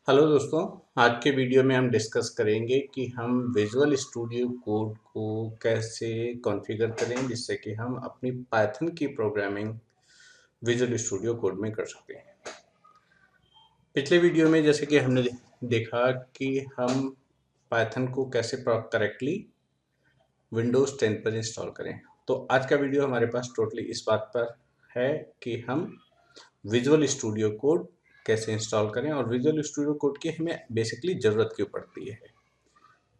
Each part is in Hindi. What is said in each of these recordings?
हेलो दोस्तों, आज के वीडियो में हम डिस्कस करेंगे कि हम विजुअल स्टूडियो कोड को कैसे कॉन्फ़िगर करें जिससे कि हम अपनी पाइथन की प्रोग्रामिंग विजुअल स्टूडियो कोड में कर सकें। पिछले वीडियो में जैसे कि हमने देखा कि हम पाइथन को कैसे करेक्टली विंडोज़ 10 पर इंस्टॉल करें। तो आज का वीडियो हमारे पास टोटली इस बात पर है कि हम विजुअल स्टूडियो कोड कैसे इंस्टॉल करें और विजुअल स्टूडियो कोड की हमें बेसिकली ज़रूरत क्यों पड़ती है।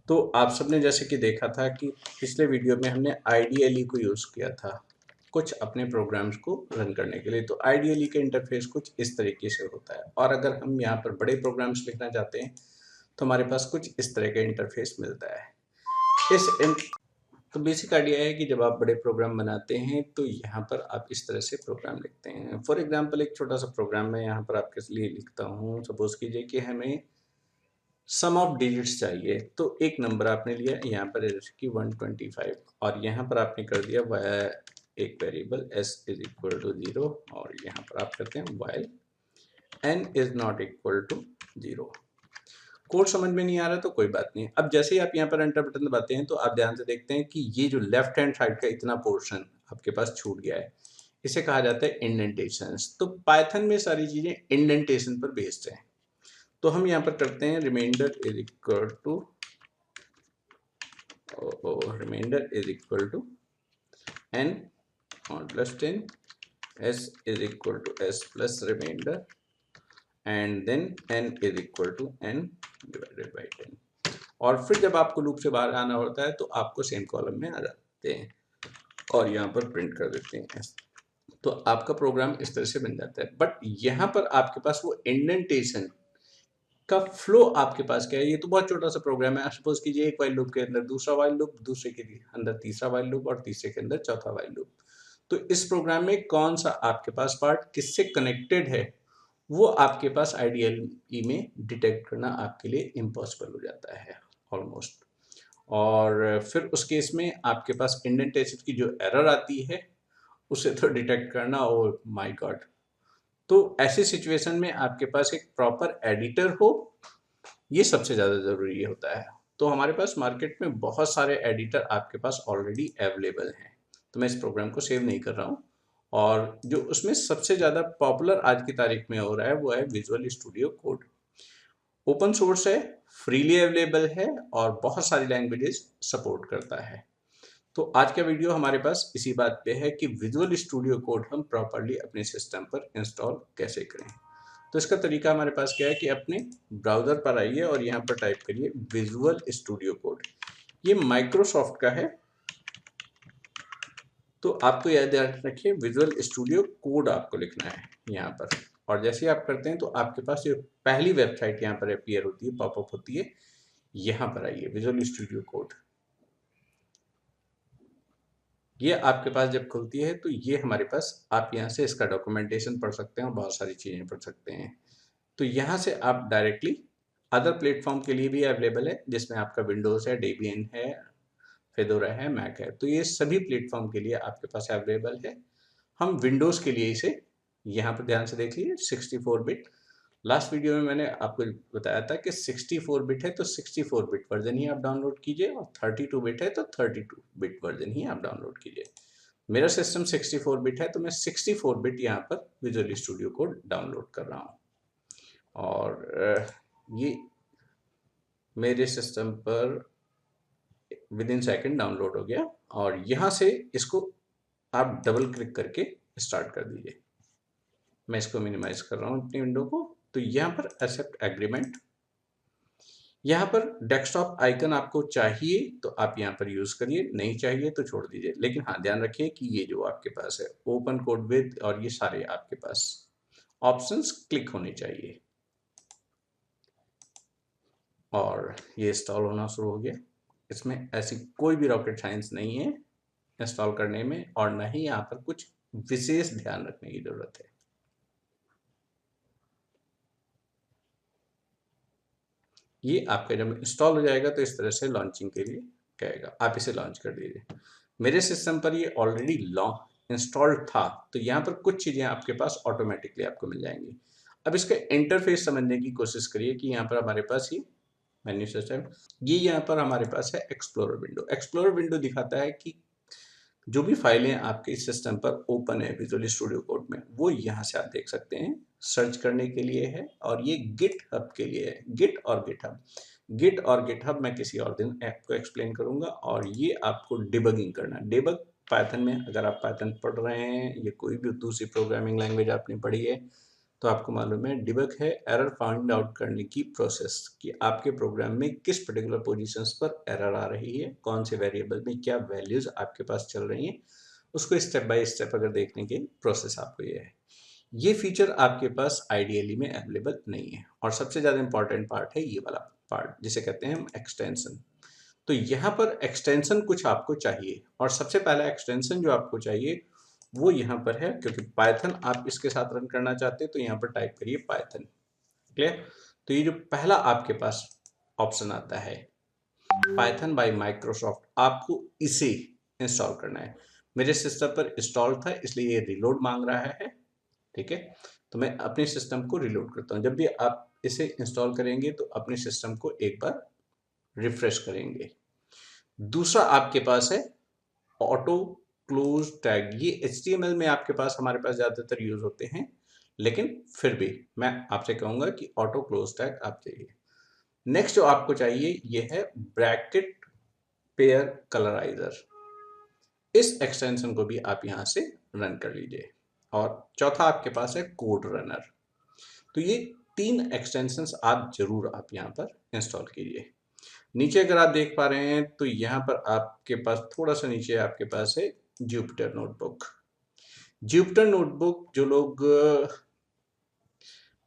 तो आप सबने जैसे कि देखा था कि पिछले वीडियो में हमने आईडीएलई को यूज़ किया था कुछ अपने प्रोग्राम्स को रन करने के लिए। तो आईडीएलई का इंटरफेस कुछ इस तरीके से होता है और अगर हम यहाँ पर बड़े प्रोग्राम्स लिखना चाहते हैं तो हमारे पास कुछ इस तरह का इंटरफेस मिलता है। इस तो बेसिक आइडिया है कि जब आप बड़े प्रोग्राम बनाते हैं तो यहाँ पर आप इस तरह से प्रोग्राम लिखते हैं। फॉर एग्जांपल एक छोटा सा प्रोग्राम मैं यहाँ पर आपके लिए लिखता हूँ। सपोज कीजिए कि हमें सम ऑफ डिजिट्स चाहिए, तो एक नंबर आपने लिया यहाँ पर कि 125 और यहाँ पर आपने कर दिया एक variable s is equal to 0 और यहाँ पर आप करते हैं while n is not equal to 0। Code समझ में नहीं आ रहा तो कोई बात नहीं। अब जैसे ही आप यहाँ पर एंटर बटन दबाते हैं तो आप ध्यान से देखते हैं कि ये जो लेफ्ट हैंड साइड का इतना पोर्शन आपके पास छूट गया है, इसे कहा जाता है इंडेंटेशन। तो पाइथन में सारी चीजें इंडेंटेशन पर बेस्ड है। तो हम यहाँ पर करते हैं remainder is equal to n plus 10 s is equal to s plus remainder and then n is equal to n divided by 10। और फिर जब आपको लूप से बाहर आना होता है तो आपको सेम कॉलम में आ जाते हैं और यहाँ पर प्रिंट कर देते हैं s। तो आपका प्रोग्राम इस तरह से बन जाता है। बट यहाँ पर आपके पास वो इंडेंटेशन का फ्लो आपके पास क्या है। ये तो बहुत छोटा सा प्रोग्राम है। सपोज कीजिए एक वाइल लूप के अंदर दूसरा वाइल लूप, दूसरे के अंदर तीसरा वाइल लूप और तीसरे के अंदर चौथा वाइल लूप। तो इस प्रोग्राम में कौन सा आपके पास पार्ट किससे कनेक्टेड है वो आपके पास आईडीएलई में डिटेक्ट करना आपके लिए इम्पॉसिबल हो जाता है ऑलमोस्ट। और फिर उस केस में आपके पास इंडेंटेशन की जो एरर आती है उसे तो डिटेक्ट करना, ओ माय गॉड। तो ऐसी सिचुएशन में आपके पास एक प्रॉपर एडिटर हो, ये सबसे ज़्यादा ज़रूरी होता है। तो हमारे पास मार्केट में बहुत सारे एडिटर आपके पास ऑलरेडी अवेलेबल हैं। तो मैं इस प्रोग्राम को सेव नहीं कर रहा हूँ। और जो उसमें सबसे ज़्यादा पॉपुलर आज की तारीख में हो रहा है वो है visual studio code. Open source है, फ्रीली अवेलेबल है और बहुत सारी लैंग्वेजेस सपोर्ट करता है। तो आज का वीडियो हमारे पास इसी बात पे है कि विजुअल स्टूडियो कोड हम प्रॉपरली अपने सिस्टम पर इंस्टॉल कैसे करें। तो इसका तरीका हमारे पास क्या है कि अपने ब्राउज़र पर आइए और यहाँ पर टाइप करिए विजुअल स्टूडियो कोड। ये माइक्रोसॉफ्ट का है तो आपको याद रखिए विजुअल स्टूडियो कोड आपको लिखना है यहाँ पर। और जैसे ही आप करते हैं तो आपके पास जो पहली वेबसाइट यहाँ पर अपीयर होती है, पॉपअप होती है, यहाँ पर आइए विजुअल स्टूडियो कोड। ये आपके पास जब खुलती है तो ये हमारे पास आप यहाँ से इसका डॉक्यूमेंटेशन पढ़ सकते हैं और बहुत सारी चीज़ें पढ़ सकते हैं। तो यहाँ से आप डायरेक्टली अदर प्लेटफॉर्म के लिए भी अवेलेबल है जिसमें आपका विंडोज़ है, डेबियन है, फेडोरा है, मैक है। तो ये सभी प्लेटफॉर्म के लिए आपके पास अवेलेबल है। हम विंडोज़ के लिए इसे यहाँ पर ध्यान से देख लीजिए 64 बिट। लास्ट वीडियो में मैंने आपको बताया था कि 64 बिट है तो 64 बिट वर्जन ही आप डाउनलोड कीजिए और 32 बिट है तो 32 बिट वर्जन ही आप डाउनलोड कीजिए। मेरा सिस्टम 64 बिट है तो मैं 64 बिट यहाँ पर विजुअल स्टूडियो कोड डाउनलोड कर रहा हूँ और ये मेरे सिस्टम पर विद इन सेकेंड डाउनलोड हो गया। और यहाँ से इसको आप डबल क्लिक करके स्टार्ट कर दीजिए। मैं इसको मिनिमाइज कर रहा हूँ अपनी विंडो को। तो यहाँ पर एक्सेप्ट एग्रीमेंट, यहाँ पर डेस्कटॉप आइकन आपको चाहिए तो आप यहाँ पर यूज करिए, नहीं चाहिए तो छोड़ दीजिए। लेकिन हाँ ध्यान रखिए कि ये जो आपके पास है ओपन कोड विद और ये सारे आपके पास ऑप्शंस क्लिक होने चाहिए। और ये इंस्टॉल होना शुरू हो गया। इसमें ऐसी कोई भी रॉकेट साइंस नहीं है इंस्टॉल करने में और ना ही यहाँ पर कुछ विशेष ध्यान रखने की जरूरत है। ये आपका जब इंस्टॉल हो जाएगा तो इस तरह से लॉन्चिंग के लिए कहेगा, आप इसे लॉन्च कर दीजिए। मेरे सिस्टम पर ये ऑलरेडी इंस्टॉल्ड था तो यहाँ पर कुछ चीज़ें आपके पास ऑटोमेटिकली आपको मिल जाएंगी। अब इसका इंटरफेस समझने की कोशिश करिए कि यहाँ पर हमारे पास ये मेन्यू सिस्टम, ये यहाँ पर हमारे पास है एक्सप्लोरर विंडो। एक्सप्लोरर विंडो दिखाता है कि जो भी फाइलें आपके सिस्टम पर ओपन है विजुअल स्टूडियो कोड में, वो यहाँ से आप देख सकते हैं, सर्च करने के लिए है। और ये गिट हब के लिए है, गिट और गिट हब। गिट और गिट हब मैं किसी और दिन ऐप को एक्सप्लेन करूंगा। और ये आपको डिबगिंग करना, डिबग पाइथन में, अगर आप पाइथन पढ़ रहे हैं या कोई भी दूसरी प्रोग्रामिंग लैंग्वेज आपने पढ़ी है तो आपको मालूम है डिबग है एरर फाइंड आउट करने की प्रोसेस, कि आपके प्रोग्राम में किस पर्टिकुलर पोजीशंस पर एरर आ रही है, कौन से वेरिएबल में क्या वैल्यूज आपके पास चल रही हैं, उसको स्टेप बाय स्टेप अगर देखने की प्रोसेस आपको ये है। ये फीचर आपके पास आइडियली में अवेलेबल नहीं है। और सबसे ज़्यादा इंपॉर्टेंट पार्ट है ये वाला पार्ट जिसे कहते हैं हम एक्सटेंशन। तो यहाँ पर एक्सटेंशन कुछ आपको चाहिए, और सबसे पहला एक्सटेंशन जो आपको चाहिए वो यहाँ पर है, क्योंकि पाइथन आप इसके साथ रन करना चाहते हैं तो यहाँ पर टाइप करिए पाइथन। क्लियर? तो ये जो पहला आपके पास ऑप्शन आता है पाइथन बाय माइक्रोसॉफ्ट, आपको इसे इंस्टॉल करना है। मेरे सिस्टम पर इंस्टॉल था इसलिए ये रिलोड मांग रहा है। ठीक है, तो मैं अपने सिस्टम को रिलोड करता हूँ। जब भी आप इसे इंस्टॉल करेंगे तो अपने सिस्टम को एक बार रिफ्रेश करेंगे। दूसरा आपके पास है ऑटो क्लोज टैग। ये HTML में आपके पास, हमारे पास ज़्यादातर यूज होते हैं, लेकिन फिर भी मैं आपसे कहूंगा कि ऑटो क्लोज टैग आप चाहिए। नेक्स्ट जो आपको चाहिए ये है ब्रैकेट पेयर कलराइजर। इस एक्सटेंशन को भी आप यहां से रन कर लीजिए। और चौथा आपके पास है कोड रनर। तो ये 3 एक्सटेंशंस आप जरूर आप यहां पर इंस्टॉल कीजिए। नीचे अगर आप देख पा रहे हैं तो यहाँ पर आपके पास थोड़ा सा नीचे आपके पास है जुपिटर नोटबुक। जुपिटर नोटबुक जो लोग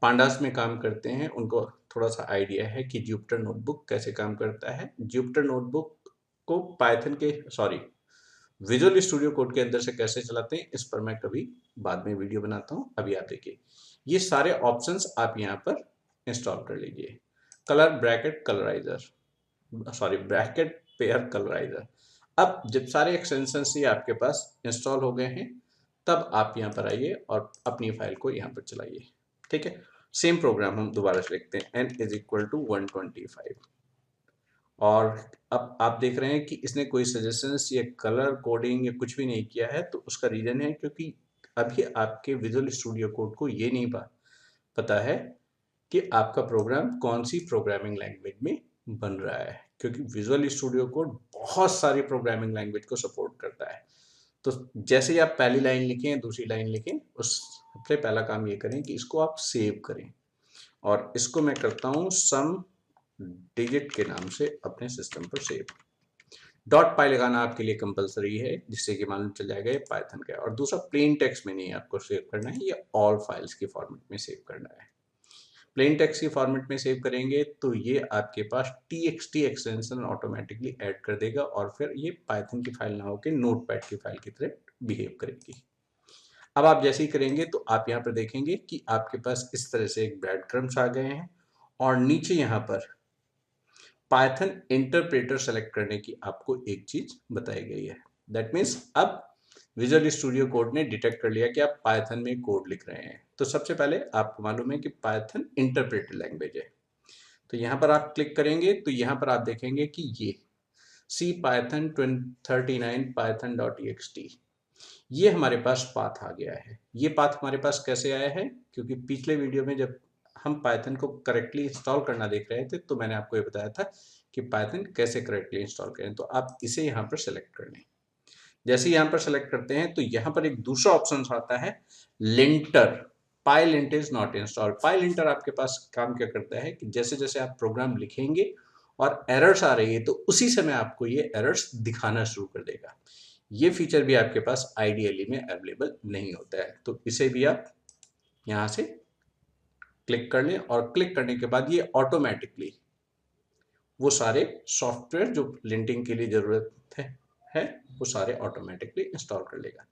पांडास में काम करते हैं उनको थोड़ा सा आइडिया है कि जुपिटर नोटबुक कैसे काम करता है। जुपिटर नोटबुक को पाइथन के विजुअल स्टूडियो कोड के अंदर से कैसे चलाते हैं इस पर मैं कभी बाद में वीडियो बनाता हूं। अभी आप देखिए ये सारे ऑप्शंस आप यहाँ पर इंस्टॉल कर लीजिए। Colour bracket colorizer, bracket pair colorizer. अब जब सारे एक्सटेंशंस ये आपके पास इंस्टॉल हो गए हैं तब आप यहाँ पर आइए और अपनी फाइल को यहाँ पर चलाइए। ठीक है, सेम प्रोग्राम हम दोबारा से लिखते हैं n = 125। और अब आप देख रहे हैं कि इसने कोई सजेशंस या कलर कोडिंग या कुछ भी नहीं किया है। तो उसका रीजन है क्योंकि अभी आपके विजुअल स्टूडियो कोड को ये नहीं पता है कि आपका प्रोग्राम कौन सी प्रोग्रामिंग लैंग्वेज में बन रहा है, क्योंकि विजुअल स्टूडियो कोड बहुत सारी प्रोग्रामिंग लैंग्वेज को सपोर्ट करता है। तो जैसे ही आप पहली लाइन लिखें दूसरी लाइन लिखें, उस सबसे पहला काम ये करें कि इसको आप सेव करें। और इसको मैं करता हूं सम डिजिट के नाम से अपने सिस्टम पर सेव। डॉट पाई लगाना आपके लिए कंपलसरी है, जिससे कि मालूम चल जाएगा ये पाइथन का है। और दूसरा प्लेन टेक्स्ट में नहीं आपको सेव करना है, ये ऑल फाइल्स के फॉर्मेट में सेव करना है। प्लेन टेक्स्ट के फॉर्मेट में सेव करेंगे तो ये आपके पास txt एक्सटेंशन ऑटोमेटिकली ऐड कर देगा और फिर ये पाइथन की फाइल ना होकर नोटपैड की फाइल की तरह बिहेव करेगी। अब आप जैसे ही करेंगे तो आप यहाँ पर देखेंगे कि आपके पास इस तरह से एक ब्रेड क्रम्स आ गए हैं और नीचे यहाँ पर पाइथन इंटरप्रेटर सेलेक्ट करने की आपको एक चीज बताई गई है। दैट मीन्स अब विजुअल स्टूडियो कोड ने डिटेक्ट कर लिया कि आप पाइथन में कोड लिख रहे हैं। तो सबसे पहले आपको मालूम है कि पाइथन इंटरप्रेटर लैंग्वेज है। तो यहाँ पर आप क्लिक करेंगे तो यहाँ पर आप देखेंगे कि ये सी पाइथन 39 python.txt ये हमारे पास पाथ आ गया है। ये पाथ हमारे पास कैसे आया है, क्योंकि पिछले वीडियो में जब हम पाइथन को करेक्टली इंस्टॉल करना देख रहे थे तो मैंने आपको ये बताया था कि पाइथन कैसे करेक्टली इंस्टॉल करें। तो आप इसे यहाँ पर सेलेक्ट कर लें। जैसे यहाँ पर सेलेक्ट करते हैं तो यहाँ पर एक दूसरा ऑप्शन आता है linter. Pylint is not install. Pylinter आपके पास काम क्या करता है कि जैसे जैसे आप प्रोग्राम लिखेंगे और एरर्स आ रही है तो उसी समय आपको ये एरर्स दिखाना शुरू कर देगा। ये फीचर भी आपके पास आइडियली में अवेलेबल नहीं होता है। तो इसे भी आप यहाँ से क्लिक कर लें और क्लिक करने के बाद ये ऑटोमेटिकली वो सारे सॉफ्टवेयर जो लिंटिंग के लिए जरूरत है वो सारे ऑटोमेटिकली इंस्टॉल कर लेगा।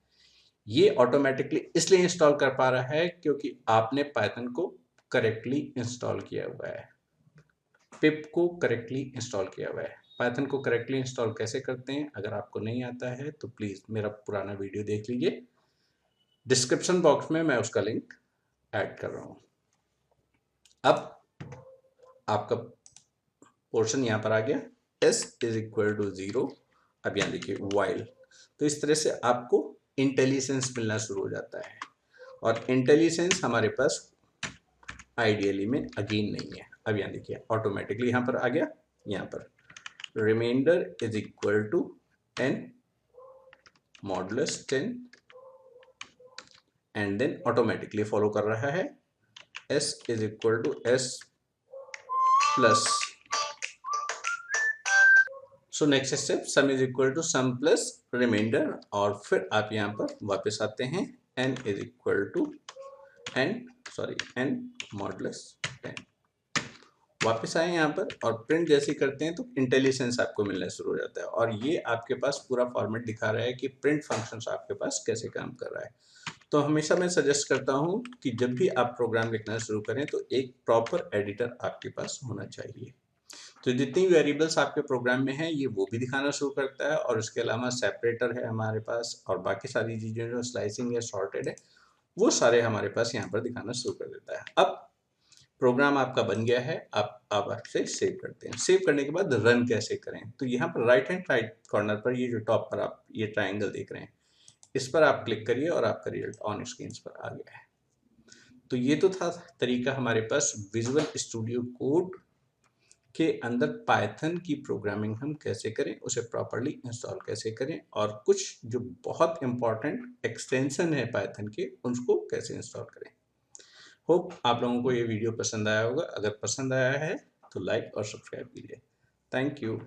ये ऑटोमेटिकली इसलिए इंस्टॉल कर पा रहा है क्योंकि आपने पाइथन को करेक्टली इंस्टॉल किया हुआ है, पिप को करेक्टली इंस्टॉल किया हुआ है। पाइथन को करेक्टली इंस्टॉल कैसे करते हैं अगर आपको नहीं आता है तो प्लीज़ मेरा पुराना वीडियो देख लीजिए, डिस्क्रिप्शन बॉक्स में मैं उसका लिंक ऐड कर रहा हूँ। अब आपका पोर्शन यहाँ पर आ गया, s इज इक्वल टू 0। अब यहाँ देखिए वाइल, तो इस तरह से आपको इंटेलिजेंस मिलना शुरू हो जाता है, और इंटेलिजेंस हमारे पास आइडियली में अगेन नहीं है। अब यहाँ देखिए ऑटोमेटिकली यहाँ पर आ गया, यहाँ पर remainder is equal to n modulus 10, and then automatically follow कर रहा है s is equal to s plus, so next step sum is equal to sum plus remainder, और फिर आप यहाँ पर वापस आते हैं n is equal to n modulus 10, वापस आए यहाँ पर और प्रिंट जैसे करते हैं तो इंटेलिजेंस आपको मिलना शुरू हो जाता है, और ये आपके पास पूरा फॉर्मेट दिखा रहा है कि प्रिंट फंक्शंस आपके पास कैसे काम कर रहा है। तो हमेशा मैं सजेस्ट करता हूँ कि जब भी आप प्रोग्राम लिखना शुरू करें तो एक प्रॉपर एडिटर आपके पास होना चाहिए। तो जितनी वेरिएबल्स आपके प्रोग्राम में हैं ये वो भी दिखाना शुरू करता है, और उसके अलावा सेपरेटर है हमारे पास, और बाकी सारी चीज़ें जो स्लाइसिंग या सॉर्टेड है वो सारे हमारे पास यहाँ पर दिखाना शुरू कर देता है। अब प्रोग्राम आपका बन गया है, आप आपसे सेव करते हैं। सेव करने के बाद रन कैसे करें, तो यहाँ पर राइट कॉर्नर पर ये जो टॉप पर आप ये ट्राइंगल देख रहे हैं, इस पर आप क्लिक करिए और आपका रिजल्ट ऑन स्क्रीन पर आ गया है। तो ये तो था तरीका हमारे पास विजुअल स्टूडियो कोड के अंदर पाइथन की प्रोग्रामिंग हम कैसे करें, उसे प्रॉपरली इंस्टॉल कैसे करें, और कुछ जो बहुत इंपॉर्टेंट एक्सटेंशन है पाइथन के उनको कैसे इंस्टॉल करें। होप आप लोगों को ये वीडियो पसंद आया होगा। अगर पसंद आया है तो लाइक और सब्सक्राइब कीजिए। Thank you.